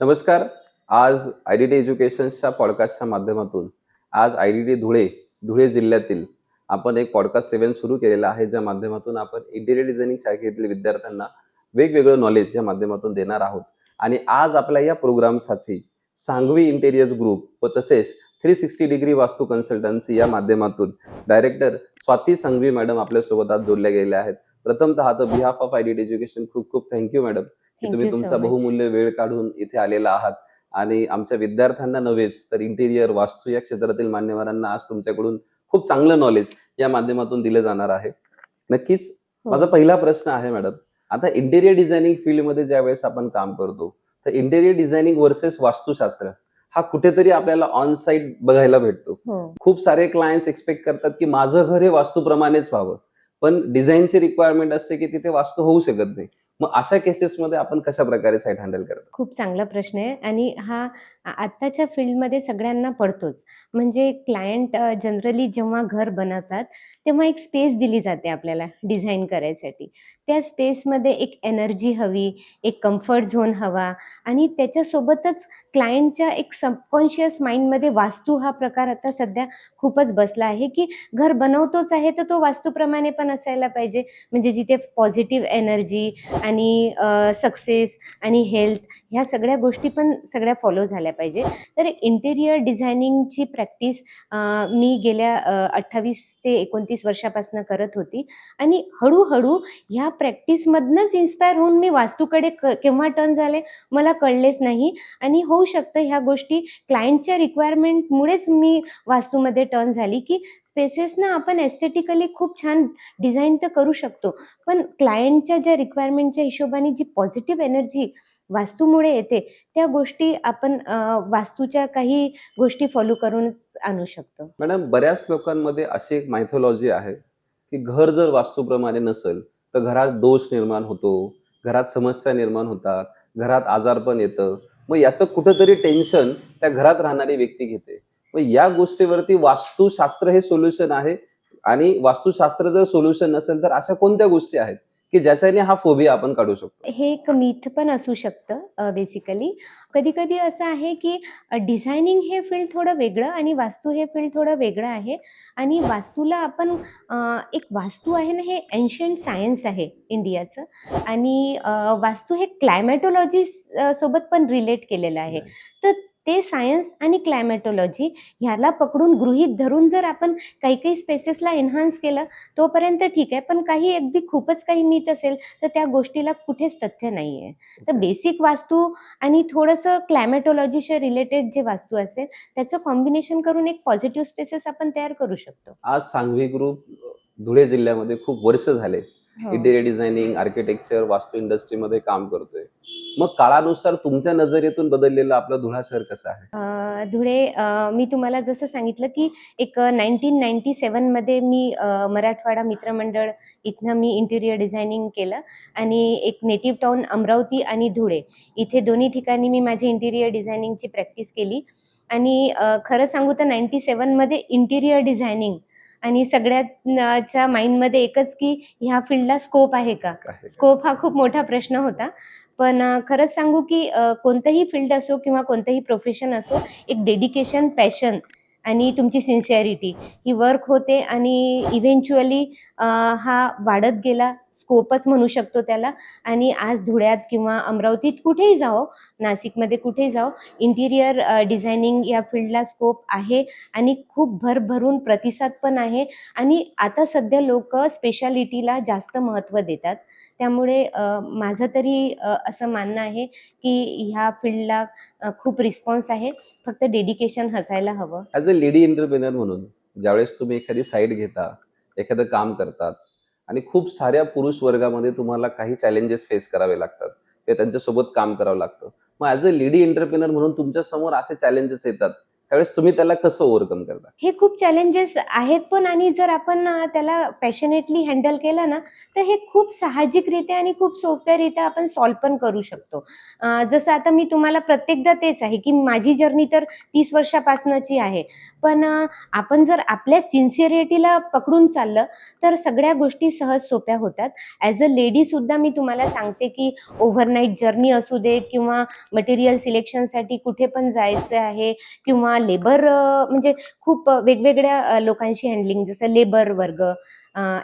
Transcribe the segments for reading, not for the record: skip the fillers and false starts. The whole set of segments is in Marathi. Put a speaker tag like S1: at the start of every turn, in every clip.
S1: नमस्कार. आज आय-डी-टी एज्युकेशन्सच्या पॉडकास्टच्या माध्यमातून आज आय-डी-टी धुळे जिल्ह्यातील आपण एक पॉडकास्ट इव्हेंट सुरू केलेला आहे, ज्या माध्यमातून आपण इंटिरियर डिझायनिंग शाखेतील विद्यार्थ्यांना वेगवेगळं नॉलेज या माध्यमातून देणार आहोत. आणि आज आपल्या या प्रोग्रामसाठी सांघवी इंटेरियर्स ग्रुप व तसेच 360 डिग्री वास्तू कन्सल्टन्सी या माध्यमातून डायरेक्टर स्वाती सांघवी मॅडम आपल्यासोबत आज जोडल्या गेलेल्या आहेत. प्रथमतः तर बिहाफ ऑफ आय-डी-टी एज्युकेशन खूप खूप थँक्यू मॅडम, की
S2: थँक
S1: तुम्ही
S2: यू सो
S1: तुमचा
S2: मच.
S1: बहुमूल्य वेळ काढून इथे आलेला आहात आणि आमच्या विद्यार्थ्यांना नव्हेच तर इंटिरियर वास्तू या क्षेत्रातील मान्यवरांना आज तुमच्याकडून खूप चांगलं नॉलेज या माध्यमातून दिलं जाणार आहे. नक्कीच. माझा
S2: हो.
S1: पहिला प्रश्न आहे मॅडम, आता इंटिरियर डिझायनिंग फील्डमध्ये ज्यावेळेस आपण काम करतो, तर इंटिरियर डिझायनिंग वर्सेस वास्तुशास्त्र हा कुठेतरी आपल्याला ऑन साइट बघायला भेटतो.
S2: हो.
S1: खूप सारे क्लायंट्स एक्सपेक्ट करतात की माझं घर हे वास्तूप्रमाणेच व्हावं, पण डिझाईनची रिक्वायरमेंट असते की तिथे वास्तू होऊ शकत नाही. मग अशा केसेसमध्ये आपण कशा प्रकारे साईट हँडल करता?
S2: खूप चांगला प्रश्न आहे आणि हा आत्ताच्या फील्डमध्ये सगळ्यांना पडतोच. म्हणजे क्लायंट जनरली जेव्हा घर बनवतात, तेव्हा एक स्पेस दिली जाते आपल्याला डिझाइन करायसाठी. त्या स्पेसमध्ये एक एनर्जी हवी, एक कम्फर्ट झोन हवा आणि त्याच्यासोबतच क्लायंटच्या एक सबकॉन्शियस माइंडमध्ये वास्तू हा प्रकार आता सध्या खूपच बसला आहे, की घर बनवतोच आहे, तर तो वास्तूप्रमाणे पण असायला पाहिजे. म्हणजे जिथे पॉझिटिव्ह एनर्जी आणि सक्सेस आणि हेल्थ ह्या सगळ्या गोष्टी पण सगळ्या फॉलो झाल्या पाहिजे. तर इंटेरियर डिझायनिंगची प्रॅक्टिस मी गेल्या 28 ते 29 वर्षापासून करत होती आणि हळू-हळू ह्या प्रॅक्टिसमधनंच इन्स्पायर होऊन मी वास्तूकडे केव्हा टर्न झाले मला कळलेच नाही आणि होऊ शकतं ह्या गोष्टी क्लायंटच्या रिक्वायरमेंटमुळेच मी वास्तूमध्ये टर्न झाली, की स्पेसेसना आपण एस्थेटिकली खूप छान डिझाइन तर करू शकतो. पण क्लायंटच्या ज्या रिक्वायरमेंटच्या हिशोबाने जी पॉझिटिव्ह एनर्जी वास्तूमुळे येते, त्या गोष्टी आपण वास्तूच्या काही गोष्टी फॉलो करूनच आणू शकतो.
S1: मॅडम, बऱ्याच लोकांमध्ये अशी एक मायथॉलॉजी आहे, की घर जर वास्तूप्रमाणे नसेल, तर घरात दोष निर्माण होतो, घरात समस्या निर्माण होतात, घरात आजारपण येतं. मग याचं कुठेतरी टेन्शन त्या घरात राहणारी व्यक्ती घेते. मग या गोष्टीवरती वास्तुशास्त्र हे सोल्युशन आहे आणि वास्तुशास्त्र जर सोल्युशन नसेल, तर अशा कोणत्या गोष्टी आहेत, की ज्याच्याने हा फोबिया आपण काढू शकतो?
S2: हे एक मिथ पण असू शकतं बेसिकली. कधी-कधी असं आहे की डिझायनिंग हे फील्ड थोडं वेगळं आणि वास्तू हे फील्ड थोडं वेगळं आहे आणि वास्तूला आपण एक वास्तू आहे ना, हे एन्शियंट सायन्स आहे इंडियाचं आणि वास्तू हे क्लायमॅटॉलॉजी सोबत पण रिलेट केलेलं आहे. तर ते सायन्स आणि क्लायमॅटॉलॉजी ह्याला पकडून गृहीत धरून जर आपण काही-काही स्पेसेसला एन्हान्स केलं, तोपर्यंत ठीक आहे. पण काही अगदी खूपच काही मिथ असेल, तर त्या गोष्टीला कुठेच तथ्य नाही आहे. तर बेसिक वास्तू आणि थोडंसं क्लायमॅटॉलॉजीशी रिलेटेड जे वास्तू असेल, त्याचं कॉम्बिनेशन करून एक पॉझिटिव्ह स्पेसेस आपण तयार करू शकतो.
S1: आज सांघवी ग्रुप धुळे जिल्ह्यामध्ये खूप वर्ष झाले
S2: हो.
S1: इंटिरियर डिझायनिंग, आर्किटेक्चर, वास्तू इंडस्ट्रीमध्ये काम करतोय. मग काळानुसार तुमच्या नजरेतून बदललेलं आपलं धुळा शहर कसं आहे?
S2: धुळे मी तुम्हाला जसं सांगितलं, की एक 1997 मध्ये मी मराठवाडा मित्रमंडळ इथनं मी इंटिरियर डिझायनिंग केलं आणि एक नेटिव्ह टाउन अमरावती आणि धुळे इथे दोन्ही ठिकाणी मी माझी इंटिरियर डिझायनिंगची प्रॅक्टिस केली आणि खरं सांगू तर 97 मध्ये इंटिरियर डिझायनिंग आणि सगळ्यात च्या माइंडमध्ये एकच, की ह्या फील्डला स्कोप आहे का?
S1: काय?
S2: स्कोप हा खूप मोठा प्रश्न होता. पण खरंच सांगू की कोणतंही फील्ड असो किंवा कोणतंही प्रोफेशन असो, एक डेडिकेशन, पॅशन आणि तुमची सिन्सिअरिटी ही वर्क होते आणि इव्हेंच्युअली हा वाढत गेला. स्कोपच म्हणू शकतो त्याला आणि आज धुळ्यात किंवा अमरावतीत कुठेही जाओ, नाशिकमध्ये कुठेही जाओ, इंटिरियर डिझायनिंग या फील्डला स्कोप आहे आणि खूप भरभरून प्रतिसाद पण आहे आणि आता सध्या लोकं स्पेशालिटीला जास्त महत्त्व देतात. त्यामुळे माझं तरी असं मानणं आहे, की ह्या फील्डला खूप रिस्पॉन्स आहे. फक्त डेडिकेशन असायला हवं.
S1: ॲज अ लेडी एंटरप्रेन्युअर म्हणून ज्यावेळेस तुम्ही एखादी साईट घेता, एखादं काम करतात आणि खूप साऱ्या पुरुष वर्गामध्ये तुम्हाला काही चॅलेंजेस फेस करावे लागतात. ते त्यांच्यासोबत काम करावं लागतं. मग ॲज अ लेडी एंटरप्रेन्युअर म्हणून तुमच्यासमोर असे चॅलेंजेस येतात, त्यावेळेस तुम्ही त्याला कसं ओव्हरकम करता?
S2: हे खूप चॅलेंजेस आहेत पण आणि जर आपण त्याला पॅशनेटली हँडल केलं ना, तर हे खूप साहजिकरित्या आणि खूप सोप्यारीत्या आपण सॉल्व्ह पण करू शकतो. जसं आता मी तुम्हाला प्रत्येकदा तेच आहे, की माझी जर्नी तर 30 वर्षापासनची आहे. पण आपण जर आपल्या सिन्सिअरिटीला पकडून चाललं, तर सगळ्या गोष्टी सहज सोप्या होतात. ॲज अ लेडीसुद्धा मी तुम्हाला सांगते, की ओव्हरनाईट जर्नी असू देत किंवा मटेरियल सिलेक्शनसाठी कुठे पण जायचं आहे किंवा लेबर म्हणजे खूप वेगवेगळ्या लोकांशी हँडलिंग जसं लेबर वर्ग,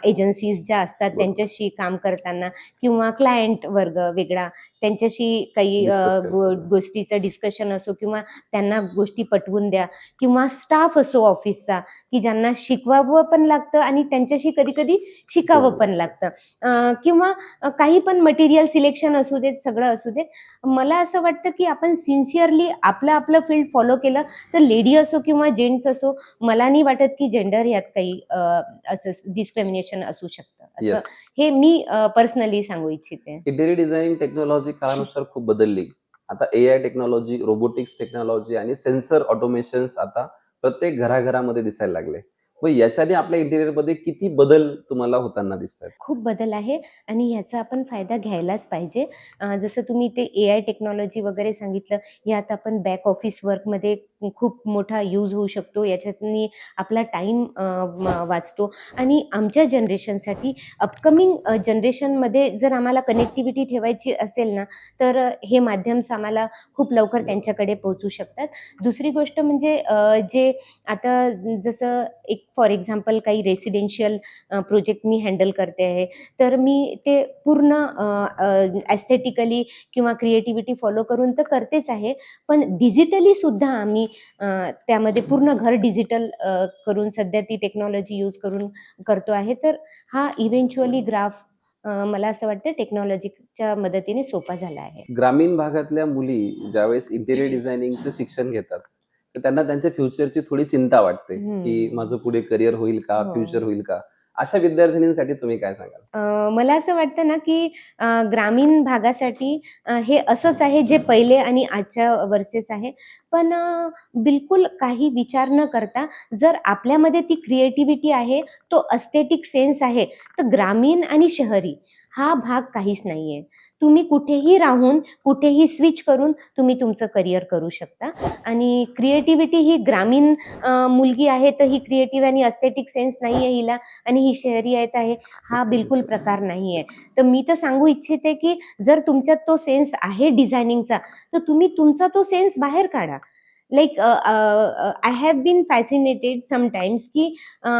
S2: एजन्सीज ज्या असतात
S1: बरोबर.
S2: त्यांच्याशी काम करताना किंवा क्लायंट वर्ग वेगळा त्यांच्याशी काही
S1: डिस्कस करताना.
S2: गोष्टीचं डिस्कशन असो किंवा त्यांना गोष्टी पटवून द्या किंवा स्टाफ असो ऑफिसचा, की ज्यांना शिकवावं पण लागतं आणि त्यांच्याशी कधी-कधी शिकावं
S1: शिकवलं
S2: पण
S1: जातं.
S2: लागतं. किंवा काही पण मटेरियल सिलेक्शन असू देत, सगळं असू देत. मला असं वाटतं, की आपण सिन्सिअरली आपलं फील्ड फॉलो केलं तर लेडी असो किंवा जेंट्स असो, मला नाही वाटत की जेंडर यात काही असं डिस्क्रिमिनेशन असू शकतं. असं
S1: येस.
S2: हे मी पर्सनली सांगू इच्छिते.
S1: इंटिरियर डिझायनिंग टेक्नॉलॉजी काळानुसार खूप बदलली. आता एआय टेक्नॉलॉजी, रोबोटिक्स टेक्नॉलॉजी आणि सेन्सर ऑटोमेशन्स आता प्रत्येक घराघरामध्ये दिसायला लागले. मग याच्याने आपल्या इंटिरियरमध्ये किती बदल तुम्हाला होताना दिसतायत?
S2: खूप बदल आहे आणि ह्याचा आपण फायदा घ्यायलाच पाहिजे. जसं तुम्ही ते एआय टेक्नॉलॉजी वगैरे सांगितलं, यात आपण बॅक ऑफिस वर्कमध्ये खूप मोठा यूज होऊ शकतो. याच्यातनी आपला टाईम वाचतो आणि आमच्या जनरेशनसाठी अपकमिंग जनरेशनमध्ये जर आम्हाला कनेक्टिव्हिटी ठेवायची असेल ना, तर हे माध्यम्स आम्हाला खूप लवकर त्यांच्याकडे पोहोचू शकतात. दुसरी गोष्ट म्हणजे जे आता जसं एक फॉर एक्झाम्पल काही रेसिडेन्शियल प्रोजेक्ट मी हँडल करते आहे. तर मी ते पूर्ण एस्थेटिकली किंवा क्रिएटिव्हिटी फॉलो करून तर करतेच आहे. पण डिजिटली सुद्धा आम्ही त्यामध्ये पूर्ण घर डिजिटल करून सध्या ती टेक्नॉलॉजी यूज करून करतो आहे. तर हा इव्हेंच्युअली ग्राफ मला असं वाटतं टेक्नॉलॉजीच्या मदतीने सोपा झाला आहे.
S1: ग्रामीण भागातल्या मुली ज्यावेळेस इंटिरियर डिझायनिंगचं शिक्षण घेतात, तर त्यांना त्यांच्या फ्युचरची थोडी चिंता वाटते, की
S2: हं.
S1: माझं पुढे करियर होईल का?
S2: हो.
S1: फ्युचर होईल का? अशा विद्यार्थिनींसाठी तुम्ही काय सांगाल?
S2: मला असं वाटतं ना, की ग्रामीण भागासाठी हे असंच आहे जे पहिले आणि आजच्या वर्सेस आहे. पण बिलकुल काही विचार न करता जर आपल्यामध्ये ती क्रिएटिव्हिटी आहे, तो एस्थेटिक सेन्स आहे, तर ग्रामीण आणि शहरी हा भाग काहीच नाहीये. तुम्ही कुठेही राहून, कुठेही स्विच करून तुम्ही तुमचं करियर करू शकता आणि क्रिएटिव्हिटी ही ग्रामीण मुलगी आहे, तर ही क्रिएटिव्ह आणि एस्थेटिक सेन्स नाहीये हिला आणि ही शहरी आहे
S1: असं
S2: हा
S1: काही होऊ
S2: बिलकुल
S1: शकत
S2: प्रकार
S1: नाही.
S2: नाहीये.
S1: येस.
S2: तर मी तर सांगू इच्छिते, की जर तुमच्यात तो सेन्स आहे डिझायनिंगचा, तर तुम्ही तुमचा तो सेन्स बाहेर काढा. Like I have been fascinated sometimes, की अ,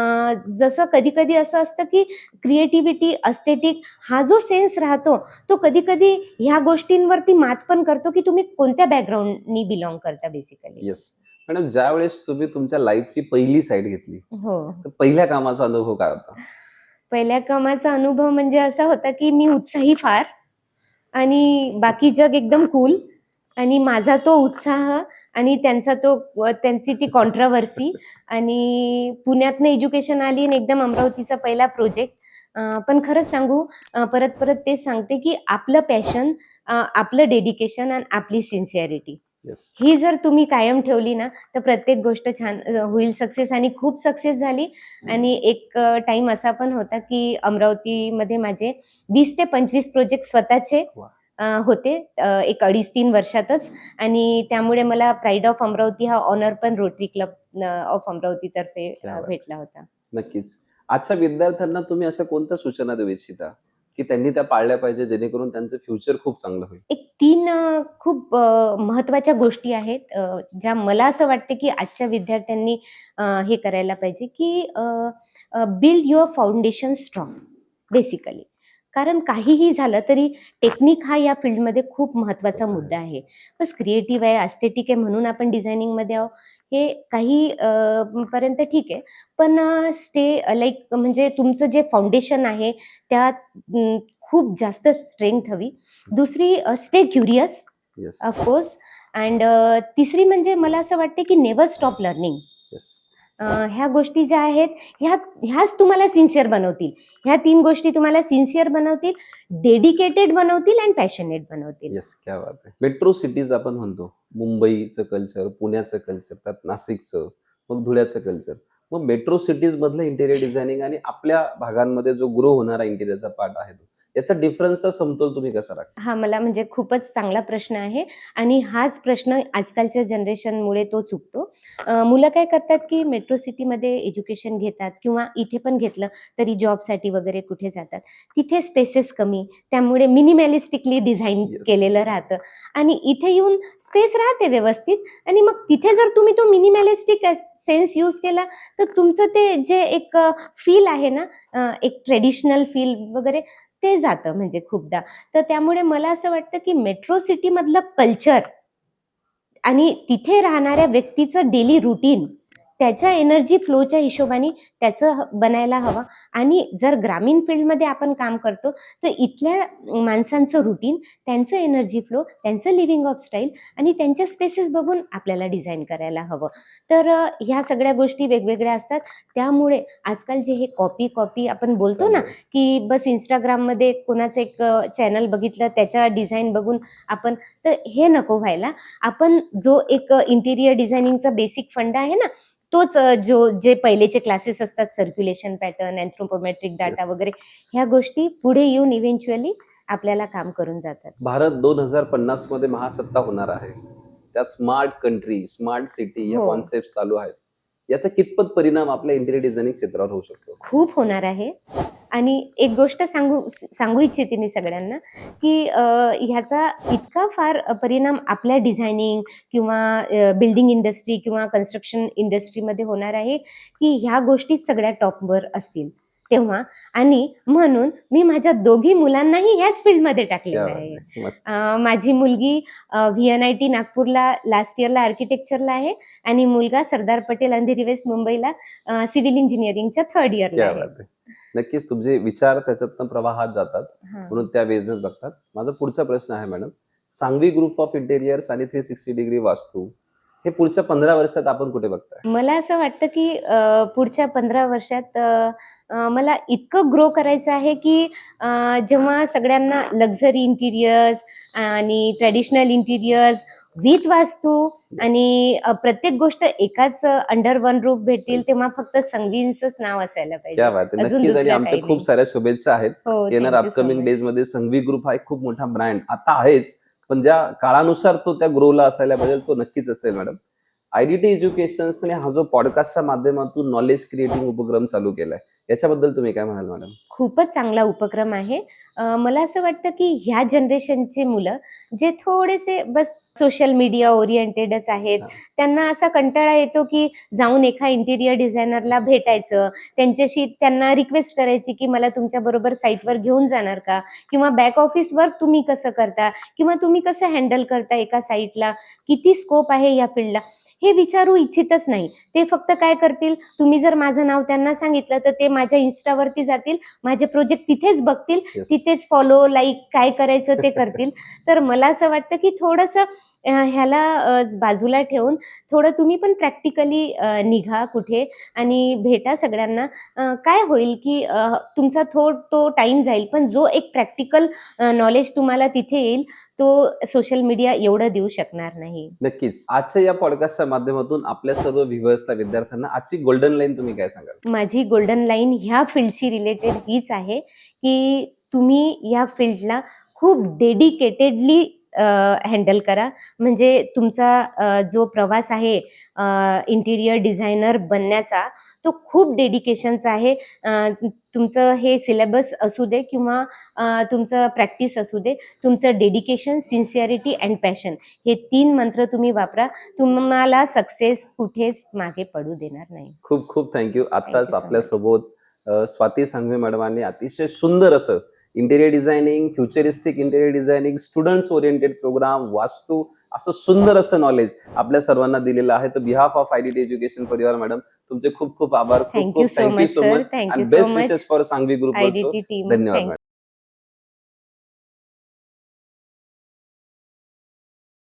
S2: जसं कधी-कधी असं असतं, की क्रिएटिव्हिटी, एस्थेटिक हा जो सेन्स राहतो, तो कधी-कधी ह्या गोष्टींवरती मात पण करतो, की तुम्ही कोणत्या बॅकग्राऊंडनी बिलॉन्ग करता बेसिकली.
S1: येस. मॅडम ज्यावेळेस तुम्ही तुमच्या लाईफची पहिली साईट घेतली,
S2: हो.
S1: तर पहिल्या कामाचा अनुभव काय होता?
S2: पहिल्या कामाचा अनुभव म्हणजे असा होता, की मी उत्साही फार आणि बाकी जग एकदम कूल आणि माझा तो उत्साह आणि त्यांची ती कॉन्ट्रोव्हर्सी आणि पुण्यातनं एज्युकेशन आली आणि एकदम अमरावतीचा पहिला प्रोजेक्ट. पण खरंच सांगू परत-परत तेच सांगते, की आपलं पॅशन, आपलं डेडिकेशन आणि आपली सिन्सिअरिटी
S1: येस.
S2: ही जर तुम्ही कायम ठेवली ना, तर प्रत्येक गोष्ट छान होईल सक्सेस आणि खूप सक्सेस झाली आणि एक टाईम असा पण होता, की अमरावतीमध्ये माझे 20 ते 25 प्रोजेक्ट स्वतःचे
S1: वाह!
S2: होते एक 2.5-3 वर्षातच आणि त्यामुळे मला प्राईड ऑफ अमरावती हा ऑनर पण रोटरी क्लब ऑफ अमरावतीतर्फे
S1: क्या बात
S2: भेटला होता.
S1: नक्कीच. आजच्या विद्यार्थ्यांना तुम्ही अशा कोणत्या सूचना देऊ इच्छिता, की त्यांनी त्या पाळल्या पाहिजे जेणेकरून त्यांचं फ्युचर खूप चांगलं होईल?
S2: एक 3 खूप महत्त्वाच्या गोष्टी आहेत ज्या मला असं वाटतं, की आजच्या विद्यार्थ्यांनी हे करायला पाहिजे, की build your foundation strong basically. कारण काहीही झालं तरी टेक्निक हा या फील्डमध्ये खूप महत्त्वाचा
S1: तसं आहे.
S2: मुद्दा आहे. बस क्रिएटिव्ह आहे, एस्थेटिक आहे म्हणून आपण डिझायनिंगमध्ये आहोत, हे काही पर्यंत ठीक आहे. पण लाइक म्हणजे तुमचं जे फाउंडेशन आहे त्यात खूप जास्त स्ट्रेंग्थ हवी. दुसरी stay curious
S1: yes,
S2: of course and तिसरी म्हणजे मला असं वाटते की नेव्हर स्टॉप लर्निंग.
S1: येस.
S2: ह्या गोष्टी ज्या आहेत ह्याच तुम्हाला सिन्सिअर बनवतील. ह्या 3 गोष्टी तुम्हाला सिन्सिअर बनवतील, डेडिकेटेड बनवतील आणि पॅशनेट बनवतील.
S1: येस, क्या बात आहे. मेट्रो सिटीज आपण म्हणतो, मुंबईचं कल्चर, पुण्याचं कल्चर, त्यात नाशिकचं, मग धुळ्याचं कल्चर. मग मेट्रो सिटीज मधलं इंटेरियर डिझायनिंग आणि आपल्या भागांमध्ये जो ग्रो होणारा इंटेरियरचा पार्ट आहे तो, याचा डिफरन्सचा समतोल तुम्ही कसा राखता?
S2: हा मला म्हणजे खूपच चांगला प्रश्न आहे आणि हाच प्रश्न आजकालच्या जनरेशनमुळे तो चुकतो. मुलं काय करतात की मेट्रो सिटीमध्ये एज्युकेशन घेतात किंवा इथे पण घेतलं तरी जॉबसाठी वगैरे कुठे जातात. तिथे स्पेसेस कमी, त्यामुळे मिनिमॅलिस्टिकली डिझाइन
S1: Yes.
S2: केलेलं राहतं आणि इथे येऊन स्पेस राहते व्यवस्थित आणि मग तिथे जर तुम्ही तो मिनिमॅलिस्टिक सेन्स यूज केला तर तुमचं ते जे एक फील आहे ना, एक ट्रेडिशनल फील वगैरे ते जातं म्हणजे खूपदा. तर त्यामुळे मला असं वाटतं की मेट्रो सिटीमधलं कल्चर आणि तिथे राहणाऱ्या व्यक्तीचं डेली रुटीन, त्याच्या एनर्जी फ्लोच्या हिशोबाने त्याचं बनायला हवं. आणि जर ग्रामीण फील्डमध्ये आपण काम करतो तर इथल्या माणसांचं रुटीन, त्यांचं एनर्जी फ्लो, त्यांचं लिव्हिंग ऑफ स्टाईल आणि त्यांच्या स्पेसेस बघून आपल्याला डिझाईन करायला हवं. तर ह्या सगळ्या गोष्टी वेगवेगळ्या असतात. त्यामुळे आजकाल जे हे कॉपी आपण बोलतो ना, की बस Instagramमध्ये कोणाचं एक चॅनल बघितलं, त्याच्या डिझाईन बघून आपण, तर हे नको व्हायला. आपण जो एक इंटिरियर डिझायनिंगचा बेसिक फंडा आहे ना, तोच जे पहिलेचे क्लासेस असतात, सर्क्युलेशन पॅटर्न, अँथ्रोपोमेट्रिक डाटा
S1: Yes.
S2: वगैरे, ह्या गोष्टी पुढे येऊन इव्हेंच्युअली आपल्याला काम करून जातात.
S1: भारत 2050 मध्ये महासत्ता होणार आहे. त्यात स्मार्ट कंट्री, स्मार्ट सिटी या
S2: हो.
S1: कॉन्सेप्ट चालू आहेत. याचा कितपत परिणाम आपल्या इंटेरियर डिझायनिंग क्षेत्रावर होऊ शकतो?
S2: खूप होणार आहे. आणि एक गोष्ट सांगू इच्छिते मी सगळ्यांना, की ह्याचा इतका फार परिणाम आपल्या डिझायनिंग किंवा बिल्डिंग इंडस्ट्री किंवा कन्स्ट्रक्शन इंडस्ट्रीमध्ये होणार आहे, की ह्या गोष्टीच सगळ्यात टॉपवर असतील तेव्हा. आणि म्हणून मी माझ्या दोघी मुलांनाही ह्याच फील्डमध्ये
S1: क्या
S2: टाकलेलं
S1: बात
S2: आहे.
S1: आहे. मस्त.
S2: माझी मुलगी VNIT नागपूरला लास्ट इयरला आर्किटेक्चरला आहे आणि मुलगा सरदार पटेल अंधेरी वेस्ट मुंबईला सिव्हिल इंजिनिअरिंगच्या 3rd इयरला
S1: क्या
S2: आहे.
S1: बात आहे. नक्कीच तुमचे विचार त्याच्यातनं प्रवाहात जातात,
S2: हां.
S1: म्हणून त्या वेजनेच बघतात. माझा पुढचा प्रश्न आहे मॅडम, सांघवी ग्रुप ऑफ इंटेरियर्स आणि 360 डिग्री वास्तू हे पुढच्या 15 वर्षात आपण कुठे बघताय?
S2: मला असं वाटतं की पुढच्या 15 वर्षात मला इतकं ग्रो करायचं आहे की जेव्हा सगळ्यांना लक्झरी इंटिरियर्स आणि ट्रेडिशनल इंटिरियर्स विथ वास्तू आणि प्रत्येक गोष्ट एकाच अंडर वन रूफ भेटतील, तेव्हा फक्त संघवींचंच नाव असायला पाहिजे.
S1: क्या बात आहे.
S2: अजून
S1: नक्कीच, आणि
S2: दुसरं
S1: आमच्या
S2: काही
S1: खूप
S2: नाही.
S1: साऱ्या शुभेच्छा आहेत.
S2: हो,
S1: येणाऱ्या
S2: thank you so
S1: upcoming
S2: much.
S1: Days मध्ये संघवी ग्रुप हा एक खूप मोठा ब्रँड आता आहेच, पण ज्या काळानुसार तो त्या ग्रोला असायला पाहिजे तो नक्कीच असेल मॅडम. IDT एज्युकेशन्सने हा जो पॉडकास्टच्या माध्यमातून नॉलेज क्रिएटिंग उपक्रम चालू केलाय, याच्याबद्दल तुम्ही काय म्हणाल मॅडम?
S2: खूपच चांगला उपक्रम आहे. मला असं वाटतं की ह्या जनरेशनची मुलं जे थोडेसे बस सोशल मीडिया ओरिएंटेडच आहेत,
S1: हां.
S2: त्यांना असा कंटाळा येतो की जाऊन एका इंटिरियर डिझायनरला भेटायचं, त्यांच्याशी त्यांना रिक्वेस्ट करायची की मला तुमच्याबरोबर साईटवर घेऊन जाणार का? किंवा बॅक ऑफिस वर्क तुम्ही कसं करता? किंवा तुम्ही कसं हँडल करता एका साईटला? किती स्कोप आहे या फील्डला? हे विचारू इच्छितच नाही. ते फक्त काय करतील, तुम्ही जर माझं नाव त्यांना सांगितलं तर ते माझ्या Instaवरती जातील, माझे प्रोजेक्ट तिथेच बघतील,
S1: Yes.
S2: तिथेच फॉलो, लाईक काय करायचं ते करतील. तर मला असं वाटतं की थोडंसं ह्याला बाजूला ठेवून थोडं तुम्ही पण प्रॅक्टिकली निघा कुठे आणि भेटा सगळ्यांना. काय होईल की तुमचा तो टाईम जाईल, पण जो एक प्रॅक्टिकल नॉलेज तुम्हाला तिथे येईल, तो सोशल मीडिया एवढं देऊ शकणार नाही.
S1: नक्कीच. आजच्या या पॉडकास्टच्या माध्यमातून आपल्या सर्व व्ह्युअर्सला, विद्यार्थ्यांना आजची गोल्डन लाईन तुम्ही काय सांगाल?
S2: माझी गोल्डन लाईन ह्या फील्डशी रिलेटेड हीच आहे की तुम्ही या फील्डला खूप डेडिकेटेडली हँडल करा. म्हणजे तुमचा जो प्रवास आहे इंटिरियर डिझायनर बनण्याचा, तो खूप डेडिकेशनचा आहे. तुमचं हे सिलेबस असू दे किंवा तुमचं प्रॅक्टिस असू दे, तुमचं डेडिकेशन, सिन्सिअरिटी अँड पॅशन, हे 3 मंत्र तुम्ही वापरा. तुम्हाला सक्सेस कुठेच मागे पडू देणार नाही.
S1: खूप खूप थँक्यू.
S2: Thank
S1: आत्ताच
S2: you so
S1: आपल्यासोबत स्वाती सांघवी मॅडमांनी अतिशय सुंदर असं interior designing, futuristic interior designing, students oriented program, वास्तू, असं सुंदर असं नॉलेज आपल्या सर्वांना दिलेलं आहे. तर बिहाफ ऑफ IDT एज्युकेशन परिवार मॅडम, तुमचे खूप खूप आभार. खूप
S2: थँक्यू
S1: खूप
S2: so
S1: thank you
S2: much
S1: so
S2: sir.
S1: Much
S2: thank you
S1: and
S2: so
S1: best
S2: much
S1: wishes for Sanghvi group also.
S2: IDT team.
S1: धन्यवाद
S2: थँक्यू.
S1: मॅडम.